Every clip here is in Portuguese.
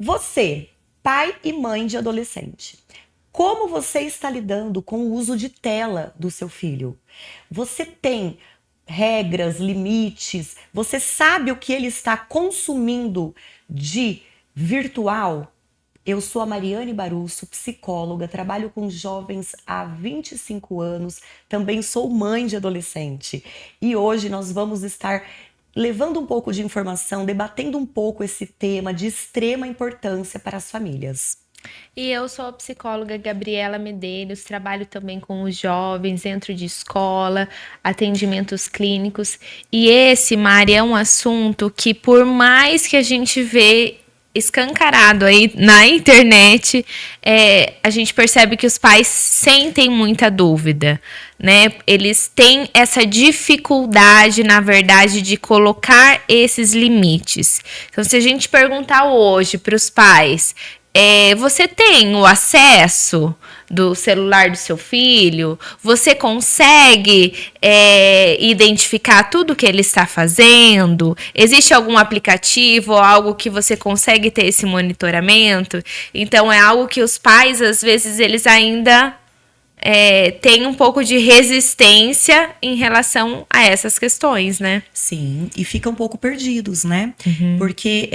Você, pai e mãe de adolescente, como você está lidando com o uso de tela do seu filho? Você tem regras, limites? Você sabe o que ele está consumindo de virtual? Eu sou a Mariane Barusso, psicóloga, trabalho com jovens há 25 anos, também sou mãe de adolescente. E hoje nós vamos estar levando um pouco de informação, debatendo um pouco esse tema de extrema importância para as famílias. E eu sou a psicóloga Gabriela Medeiros, trabalho também com os jovens dentro de escola, atendimentos clínicos. E esse, Mari, é um assunto que, por mais que a gente vê escancarado aí na internet, a gente percebe que os pais sentem muita dúvida, né? Eles têm essa dificuldade, na verdade, de colocar esses limites. Então, se a gente perguntar hoje para os pais, você tem o acesso do celular do seu filho? Você consegue identificar tudo que ele está fazendo? Existe algum aplicativo ou algo que você consegue ter esse monitoramento? Então, é algo que os pais, às vezes, eles ainda têm um pouco de resistência em relação a essas questões, né? Sim, e ficam um pouco perdidos, né? Porque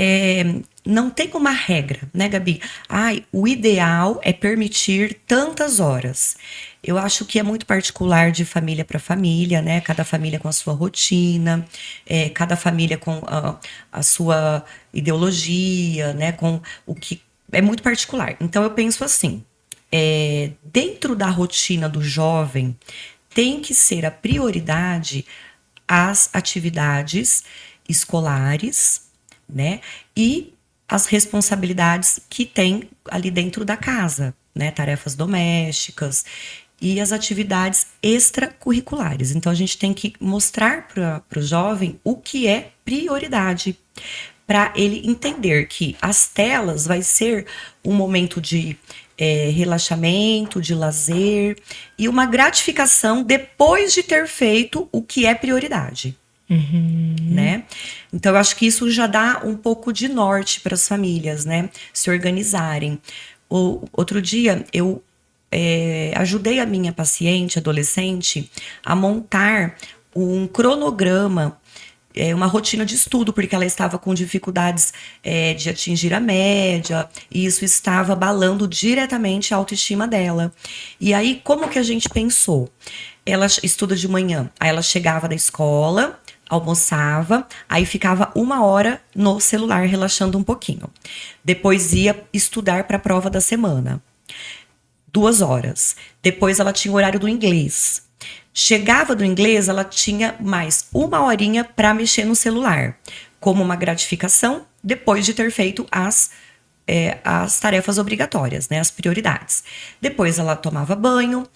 não tem uma regra, né, Gabi? Ai, o ideal é permitir tantas horas. Eu acho que é muito particular de família para família, né? Cada família com a sua rotina, cada família com a sua ideologia, né? Com o que é muito particular. Então eu penso assim, dentro da rotina do jovem, tem que ser a prioridade as atividades escolares, né? E as responsabilidades que tem ali dentro da casa, né? Tarefas domésticas e as atividades extracurriculares. Então a gente tem que mostrar para o jovem o que é prioridade, para ele entender que as telas vai ser um momento de relaxamento, de lazer e uma gratificação depois de ter feito o que é prioridade. Né? Então eu acho que isso já dá um pouco de norte para as famílias, né? Se organizarem. Outro dia eu ajudei a minha paciente adolescente a montar um cronograma, uma rotina de estudo, porque ela estava com dificuldades de atingir a média, e isso estava abalando diretamente a autoestima dela. E aí, como que a gente pensou? Ela estuda de manhã, aí ela chegava da escola, almoçava, aí ficava 1 hora no celular relaxando um pouquinho. Depois ia estudar para a prova da semana. 2 horas. Depois ela tinha o horário do inglês. Chegava do inglês, ela tinha mais 1 horinha para mexer no celular, como uma gratificação depois de ter feito as tarefas obrigatórias, né, as prioridades. Depois ela tomava banho,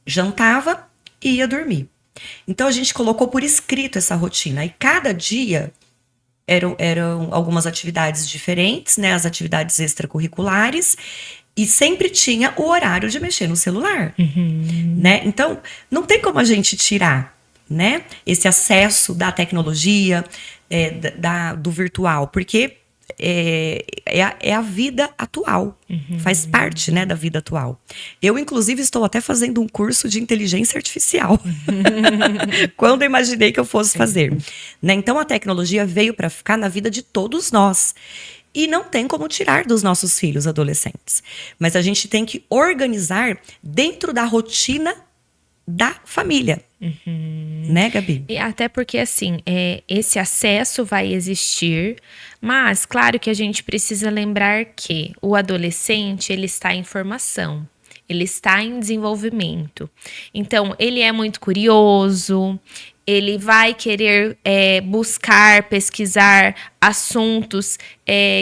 jantava e ia dormir. Então a gente colocou por escrito essa rotina e cada dia eram algumas atividades diferentes, né, as atividades extracurriculares, e sempre tinha o horário de mexer no celular, né? Então, não tem como a gente tirar, né, esse acesso da tecnologia, do virtual, porque é a vida atual, faz parte, né, da vida atual. Eu, inclusive, estou até fazendo um curso de inteligência artificial, quando eu imaginei que eu fosse fazer, né? Então, a tecnologia veio para ficar na vida de todos nós. E não tem como tirar dos nossos filhos adolescentes. Mas a gente tem que organizar dentro da rotina da família. Né, Gabi? E até porque, assim, esse acesso vai existir, mas claro que a gente precisa lembrar que o adolescente, ele está em formação, ele está em desenvolvimento. Então, ele é muito curioso, ele vai querer buscar, pesquisar assuntos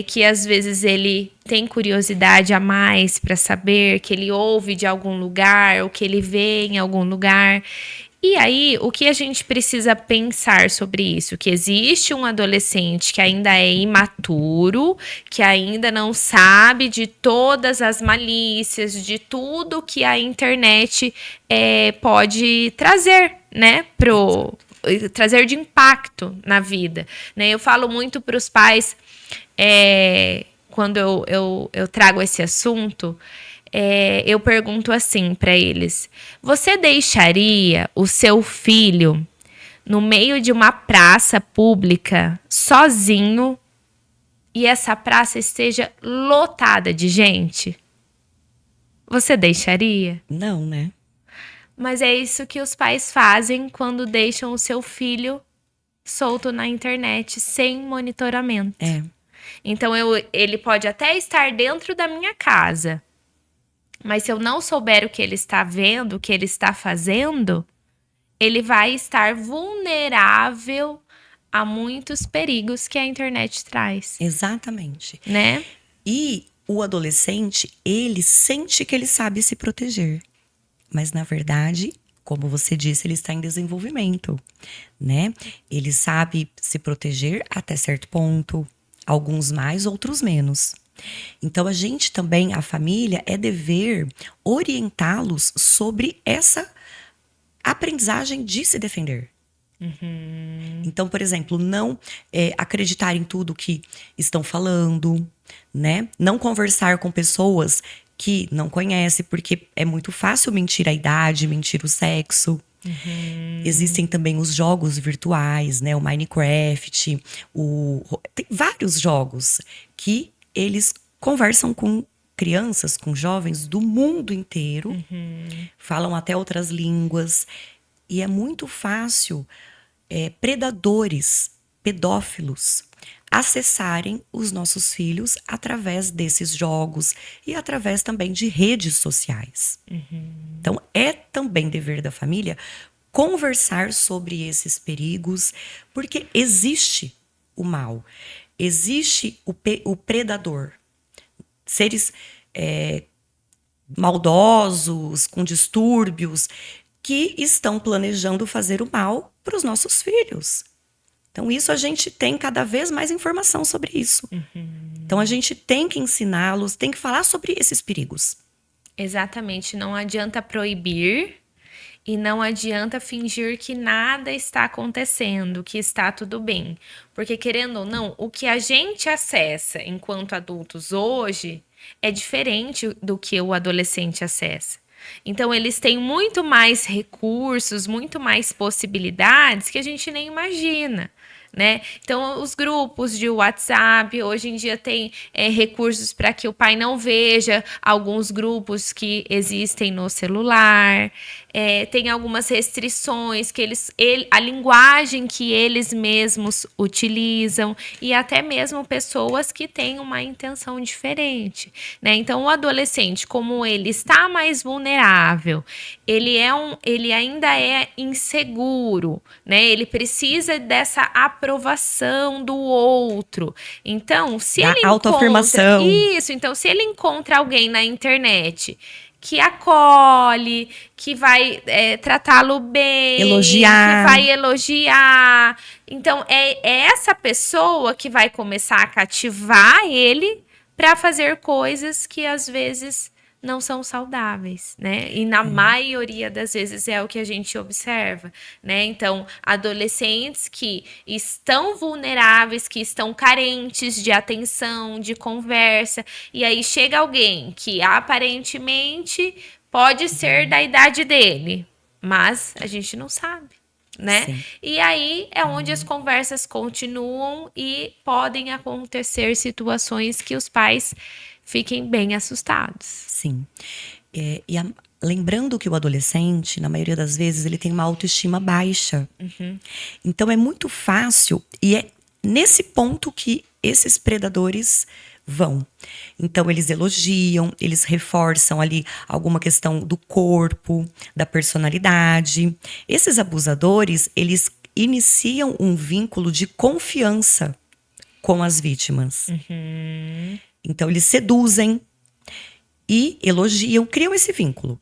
que às vezes ele tem curiosidade a mais para saber, que ele ouve de algum lugar ou que ele vê em algum lugar. E aí, o que a gente precisa pensar sobre isso? Que existe um adolescente que ainda é imaturo, que ainda não sabe de todas as malícias, de tudo que a internet pode trazer, né, trazer de impacto na vida, né? Eu falo muito para os pais quando eu trago esse assunto, eu pergunto assim para eles: você deixaria o seu filho no meio de uma praça pública sozinho e essa praça esteja lotada de gente? Você deixaria? Não, né? Mas é isso que os pais fazem quando deixam o seu filho solto na internet, sem monitoramento. Então, ele pode até estar dentro da minha casa, mas se eu não souber o que ele está vendo, o que ele está fazendo, ele vai estar vulnerável a muitos perigos que a internet traz. Exatamente. Né? E o adolescente, ele sente que ele sabe se proteger. Mas, na verdade, como você disse, ele está em desenvolvimento, né? Ele sabe se proteger até certo ponto, alguns mais, outros menos. Então, a gente também, a família, é dever orientá-los sobre essa aprendizagem de se defender. Então, por exemplo, não acreditar em tudo que estão falando, né? Não conversar com pessoas que não conhece, porque é muito fácil mentir a idade, mentir o sexo. Existem também os jogos virtuais, né? O Minecraft, tem vários jogos que eles conversam com crianças, com jovens do mundo inteiro, falam até outras línguas, e é muito fácil predadores, pedófilos, acessarem os nossos filhos através desses jogos e através também de redes sociais. Então, é também dever da família conversar sobre esses perigos, porque existe o mal, existe o predador. Seres maldosos, com distúrbios, que estão planejando fazer o mal para os nossos filhos. Então, isso a gente tem cada vez mais informação sobre isso. Então, a gente tem que ensiná-los, tem que falar sobre esses perigos. Exatamente. Não adianta proibir e não adianta fingir que nada está acontecendo, que está tudo bem. Porque, querendo ou não, o que a gente acessa enquanto adultos hoje é diferente do que o adolescente acessa. Então, eles têm muito mais recursos, muito mais possibilidades que a gente nem imagina, né? Então, os grupos de WhatsApp, hoje em dia tem recursos para que o pai não veja alguns grupos que existem no celular, tem algumas restrições que a linguagem que eles mesmos utilizam e até mesmo pessoas que têm uma intenção diferente, né? Então, o adolescente, como ele está mais vulnerável, ele ainda é inseguro, né? Ele precisa dessa aprovação do outro. Então, se ele autoafirmação. Isso, então, se ele encontra alguém na internet que acolhe, que vai tratá-lo bem, elogiar, que vai elogiar. Então, é essa pessoa que vai começar a cativar ele para fazer coisas que às vezes não são saudáveis, né? E na maioria das vezes é o que a gente observa, né? Então, adolescentes que estão vulneráveis, que estão carentes de atenção, de conversa, e aí chega alguém que aparentemente pode ser da idade dele, mas a gente não sabe, né? Sim. E aí é onde as conversas continuam e podem acontecer situações que os pais fiquem bem assustados. Sim. Lembrando que o adolescente, na maioria das vezes, ele tem uma autoestima baixa. Então, é muito fácil, e é nesse ponto que esses predadores vão. Então, eles elogiam, eles reforçam ali alguma questão do corpo, da personalidade. Esses abusadores, eles iniciam um vínculo de confiança com as vítimas. Então, eles seduzem e elogiam, criam esse vínculo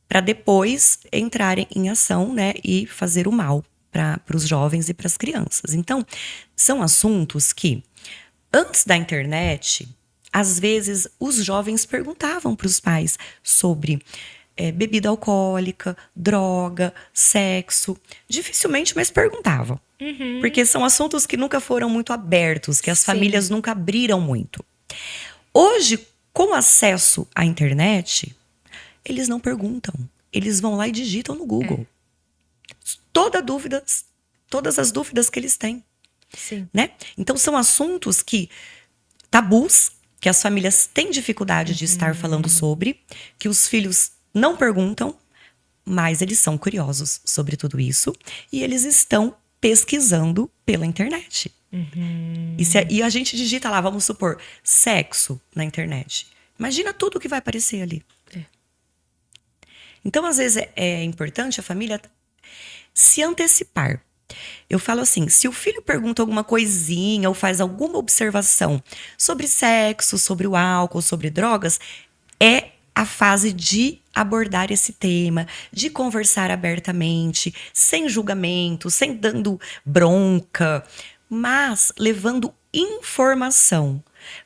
para depois entrarem em ação, né, e fazer o mal para os jovens e para as crianças. Então, são assuntos que, antes da internet, às vezes os jovens perguntavam para os pais sobre bebida alcoólica, droga, sexo. Dificilmente, mas perguntavam. Porque são assuntos que nunca foram muito abertos, que as famílias nunca abriram muito. Hoje, com acesso à internet, eles não perguntam. Eles vão lá e digitam no Google. Todas as dúvidas que eles têm. Sim. Né? Então, são assuntos tabus, que as famílias têm dificuldade de estar falando sobre, que os filhos não perguntam, mas eles são curiosos sobre tudo isso e eles estão pesquisando pela internet. E a gente digita lá, vamos supor, sexo na internet. Imagina tudo que vai aparecer ali. Então, às vezes, é importante a família se antecipar. Eu falo assim, se o filho pergunta alguma coisinha ou faz alguma observação sobre sexo, sobre o álcool, sobre drogas, é a fase de abordar esse tema, de conversar abertamente, sem julgamento, sem dando bronca, mas levando informação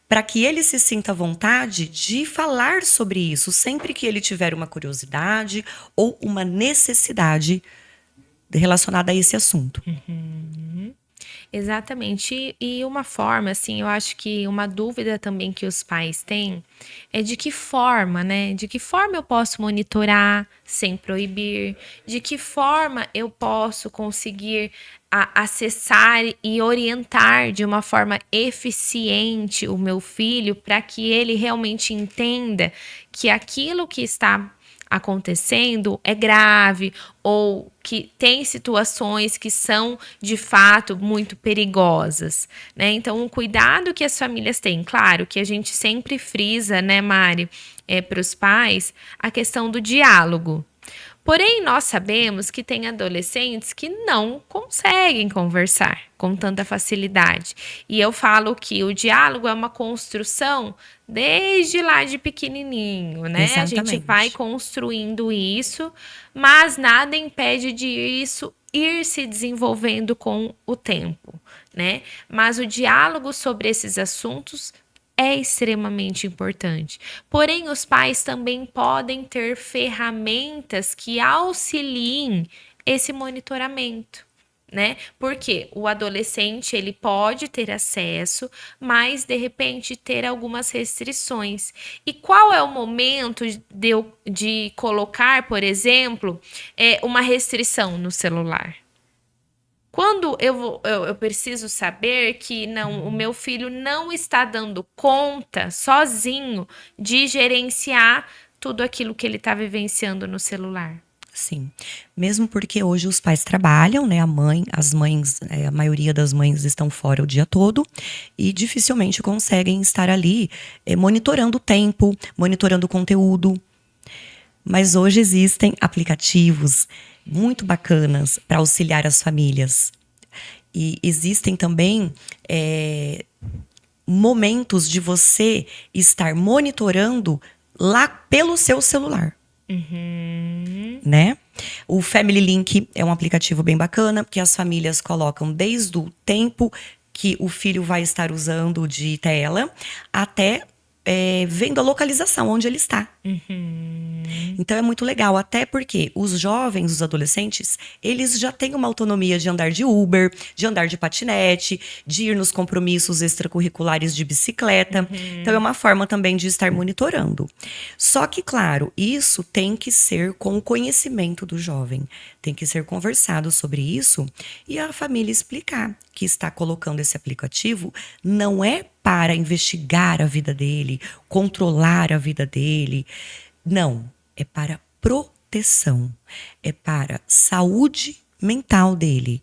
para que ele se sinta à vontade de falar sobre isso sempre que ele tiver uma curiosidade ou uma necessidade relacionada a esse assunto. Exatamente. E uma forma, assim, eu acho que uma dúvida também que os pais têm é de que forma, né? De que forma eu posso monitorar sem proibir? De que forma eu posso conseguir acessar e orientar de uma forma eficiente o meu filho para que ele realmente entenda que aquilo que está acontecendo é grave ou que tem situações que são de fato muito perigosas, né? Então, o cuidado que as famílias têm, claro, que a gente sempre frisa, né, Mari, para os pais, a questão do diálogo. Porém, nós sabemos que tem adolescentes que não conseguem conversar com tanta facilidade. E eu falo que o diálogo é uma construção desde lá de pequenininho, né? Exatamente. A gente vai construindo isso, mas nada impede de isso ir se desenvolvendo com o tempo, né? Mas o diálogo sobre esses assuntos é extremamente importante. Porém, os pais também podem ter ferramentas que auxiliem esse monitoramento, né? Porque o adolescente, ele pode ter acesso, mas de repente ter algumas restrições. E qual é o momento de colocar, por exemplo, uma restrição no celular? Quando eu preciso saber que não, o meu filho não está dando conta sozinho de gerenciar tudo aquilo que ele está vivenciando no celular. Sim, mesmo porque hoje os pais trabalham, né? As mães, a maioria das mães estão fora o dia todo e dificilmente conseguem estar ali monitorando o tempo, monitorando o conteúdo. Mas hoje existem aplicativos muito bacanas para auxiliar as famílias. E existem também momentos de você estar monitorando lá pelo seu celular. Né? O Family Link é um aplicativo bem bacana, porque as famílias colocam desde o tempo que o filho vai estar usando de tela até vendo a localização onde ele está. Então é muito legal, até porque os jovens, os adolescentes, eles já têm uma autonomia de andar de Uber, de andar de patinete, de ir nos compromissos extracurriculares de bicicleta. Então é uma forma também de estar monitorando. Só que, claro, isso tem que ser com o conhecimento do jovem. Tem que ser conversado sobre isso e a família explicar que está colocando esse aplicativo não é para investigar a vida dele, controlar a vida dele. Não, é para proteção, é para saúde mental dele.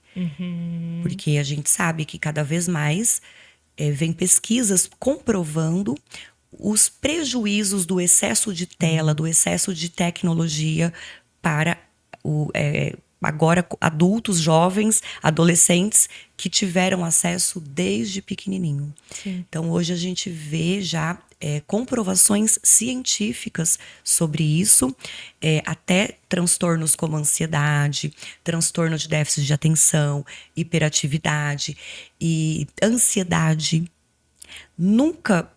Porque a gente sabe que cada vez mais vem pesquisas comprovando os prejuízos do excesso de tela, do excesso de tecnologia para agora adultos, jovens, adolescentes que tiveram acesso desde pequenininho. Sim. Então hoje a gente vê já comprovações científicas sobre isso, até transtornos como ansiedade, transtorno de déficit de atenção, hiperatividade e ansiedade. Nunca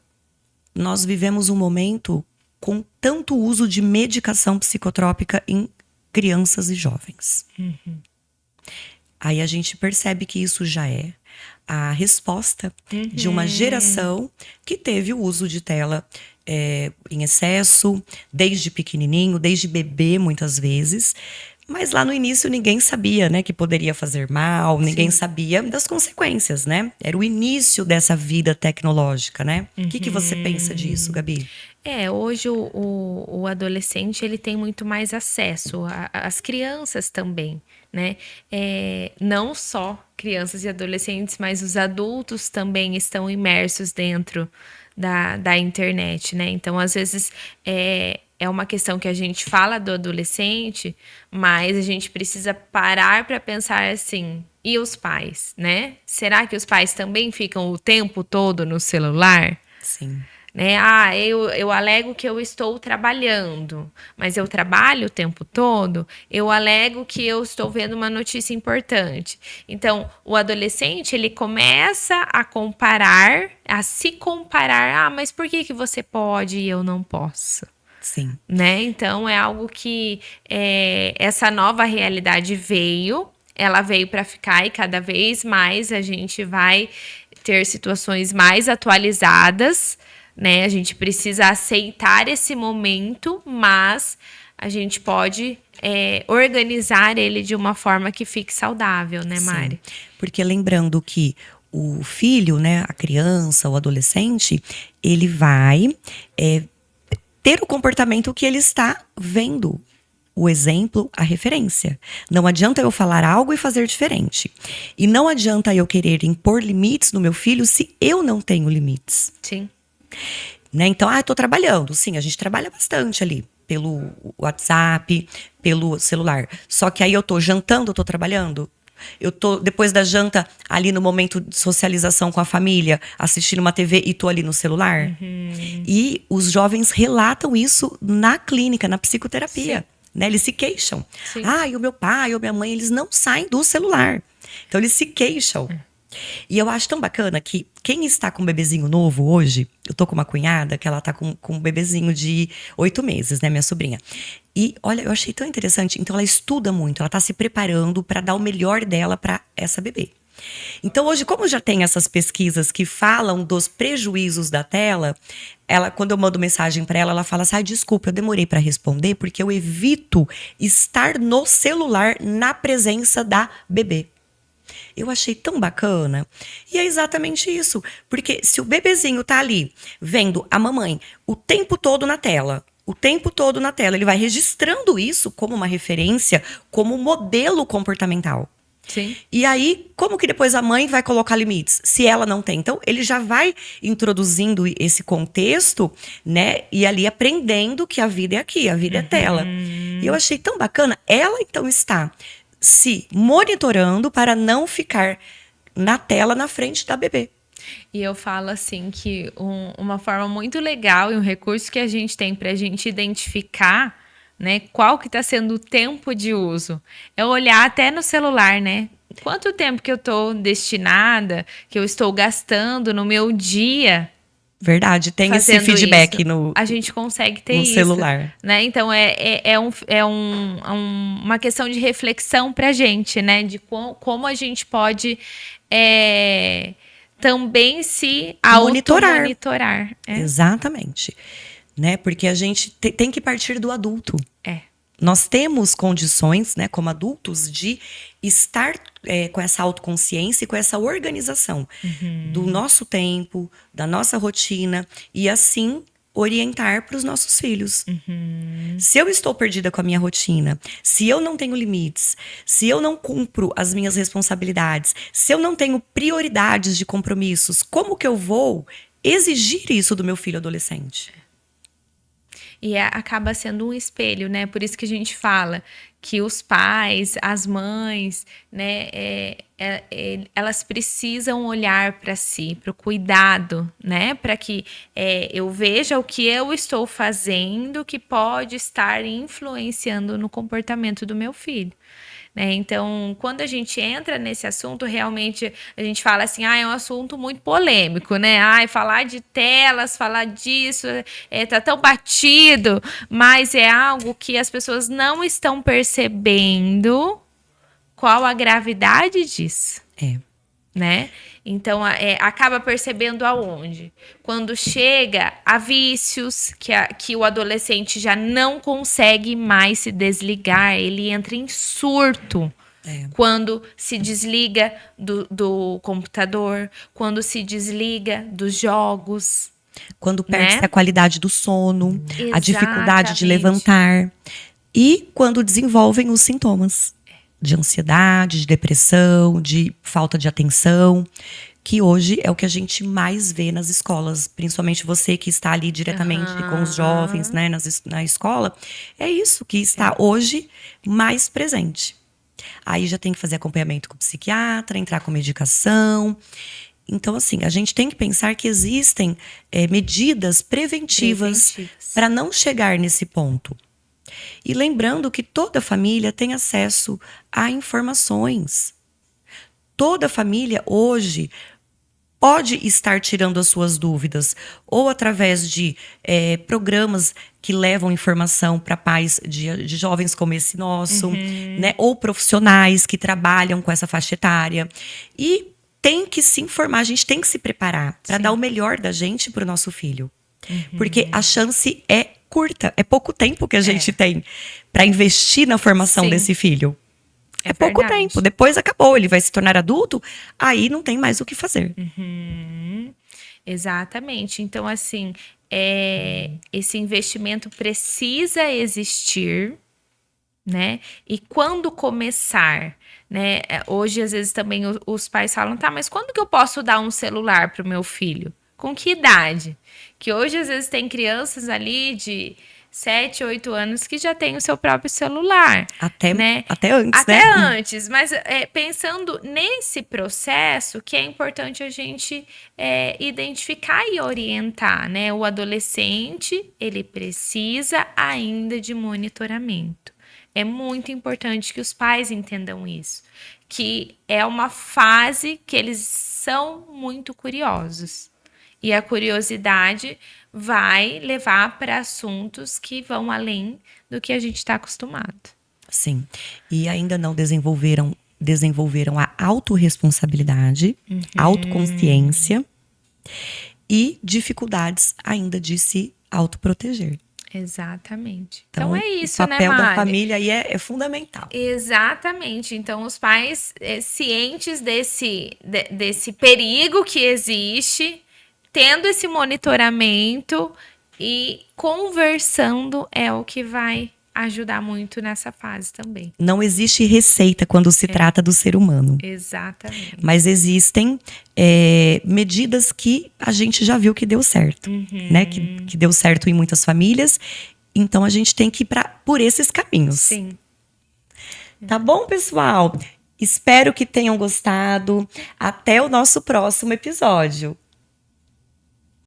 nós vivemos um momento com tanto uso de medicação psicotrópica em crianças e jovens. Aí a gente percebe que isso já é a resposta de uma geração que teve o uso de tela em excesso, desde pequenininho, desde bebê, muitas vezes. Mas lá no início ninguém sabia, né, que poderia fazer mal, ninguém sabia das consequências, né? Era o início dessa vida tecnológica, né? O que você pensa disso, Gabi? Hoje o adolescente ele tem muito mais acesso, as crianças também, né? Não só crianças e adolescentes, mas os adultos também estão imersos dentro da internet, né? Então, às vezes, é uma questão que a gente fala do adolescente, mas a gente precisa parar para pensar assim, e os pais, né? Será que os pais também ficam o tempo todo no celular? Sim. Né? Eu alego que eu estou trabalhando, mas eu trabalho o tempo todo, eu alego que eu estou vendo uma notícia importante. Então, o adolescente, ele começa a comparar, a se comparar, mas por que você pode e eu não posso? Sim. Né? Então, é algo que essa nova realidade ela veio para ficar e cada vez mais a gente vai ter situações mais atualizadas, né? A gente precisa aceitar esse momento, mas a gente pode organizar ele de uma forma que fique saudável, né, Mari? Sim. Porque lembrando que o filho, né, a criança, o adolescente, ele vai ter o comportamento que ele está vendo. O exemplo, a referência. Não adianta eu falar algo e fazer diferente. E não adianta eu querer impor limites no meu filho se eu não tenho limites. Sim. Né? Então, eu tô trabalhando. Sim, a gente trabalha bastante ali. Pelo WhatsApp, pelo celular. Só que aí eu tô jantando, eu tô trabalhando. Eu tô, depois da janta, ali no momento de socialização com a família, assistindo uma TV e tô ali no celular. E os jovens relatam isso na clínica, na psicoterapia. Né? Eles se queixam. Sim. E o meu pai ou minha mãe, eles não saem do celular. Então, eles se queixam. E eu acho tão bacana que quem está com um bebezinho novo hoje, eu tô com uma cunhada que ela tá com um bebezinho de 8 meses, né, minha sobrinha. E olha, eu achei tão interessante. Então ela estuda muito, ela tá se preparando para dar o melhor dela para essa bebê. Então hoje, como já tem essas pesquisas que falam dos prejuízos da tela, quando eu mando mensagem para ela fala assim: desculpa, eu demorei para responder porque eu evito estar no celular na presença da bebê. Eu achei tão bacana. E é exatamente isso. Porque se o bebezinho tá ali vendo a mamãe o tempo todo na tela, ele vai registrando isso como uma referência, como modelo comportamental. Sim. E aí, como que depois a mãe vai colocar limites? Se ela não tem. Então, ele já vai introduzindo esse contexto, né? E ali aprendendo que a vida é aqui, a vida é tela. E eu achei tão bacana. Ela, então, está se monitorando para não ficar na tela na frente da bebê. E eu falo assim que uma forma muito legal e um recurso que a gente tem para a gente identificar, né, qual que está sendo o tempo de uso, é olhar até no celular, né? Quanto tempo que eu estou destinada, que eu estou gastando no meu dia. Verdade, tem esse feedback isso. A gente consegue ter no isso, celular. Né? Então, uma questão de reflexão pra gente, né? De como a gente pode também se auto-monitorar. Exatamente. Né? Porque a gente tem que partir do adulto. Nós temos condições, né, como adultos, de estar com essa autoconsciência e com essa organização do nosso tempo, da nossa rotina, e assim orientar para os nossos filhos. Se eu estou perdida com a minha rotina, se eu não tenho limites, se eu não cumpro as minhas responsabilidades, se eu não tenho prioridades de compromissos, como que eu vou exigir isso do meu filho adolescente? E acaba sendo um espelho, né? Por isso que a gente fala que os pais, as mães, né? Elas precisam olhar para si, para o cuidado, né? Para que eu veja o que eu estou fazendo que pode estar influenciando no comportamento do meu filho. Né? Então, quando a gente entra nesse assunto, realmente a gente fala assim, é um assunto muito polêmico, né? Falar de telas, falar disso, tá tão batido, mas é algo que as pessoas não estão percebendo qual a gravidade disso. né? Então, acaba percebendo aonde? Quando chega a vícios, que o adolescente já não consegue mais se desligar, ele entra em surto. Quando se desliga do computador, quando se desliga dos jogos. Quando perde-se né? a qualidade do sono, a dificuldade de Exatamente. levantar. E quando desenvolvem os sintomas de ansiedade, de depressão, de falta de atenção, que hoje é o que a gente mais vê nas escolas, principalmente você que está ali diretamente com os jovens, né, na escola, é isso que está hoje mais presente. Aí já tem que fazer acompanhamento com o psiquiatra, entrar com medicação. Então, assim, a gente tem que pensar que existem medidas preventivas para não chegar nesse ponto. E lembrando que toda família tem acesso a informações. Toda família hoje pode estar tirando as suas dúvidas, ou através de programas que levam informação para pais de jovens como esse nosso, né? Ou profissionais que trabalham com essa faixa etária. E tem que se informar, a gente tem que se preparar para dar o melhor da gente para o nosso filho. Porque a chance é curta, é pouco tempo que a gente tem para investir na formação desse filho. É pouco tempo, depois acabou, ele vai se tornar adulto, aí não tem mais o que fazer. Exatamente. Então, assim, esse investimento precisa existir, né? E quando começar, né? Hoje, às vezes, também os pais falam, tá, mas quando que eu posso dar um celular para o meu filho? Com que idade? Que hoje, às vezes, tem crianças ali de 7, 8 anos que já tem o seu próprio celular. Até, né? até antes, até né? antes, mas pensando nesse processo, que é importante a gente identificar e orientar, né? O adolescente, ele precisa ainda de monitoramento. É muito importante que os pais entendam isso, que é uma fase que eles são muito curiosos. E a curiosidade vai levar para assuntos que vão além do que a gente está acostumado. Sim. E ainda não desenvolveram a autorresponsabilidade, autoconsciência e dificuldades ainda de se autoproteger. Exatamente. Então é isso, né, Mari? O papel da Mari? família aí é fundamental. Exatamente. Então, os pais cientes desse perigo que existe, tendo esse monitoramento e conversando é o que vai ajudar muito nessa fase também. Não existe receita quando se trata do ser humano. Exatamente. Mas existem medidas que a gente já viu que deu certo, né? Que deu certo em muitas famílias. Então, a gente tem que ir por esses caminhos. Sim. Tá bom, pessoal? Espero que tenham gostado. Até o nosso próximo episódio.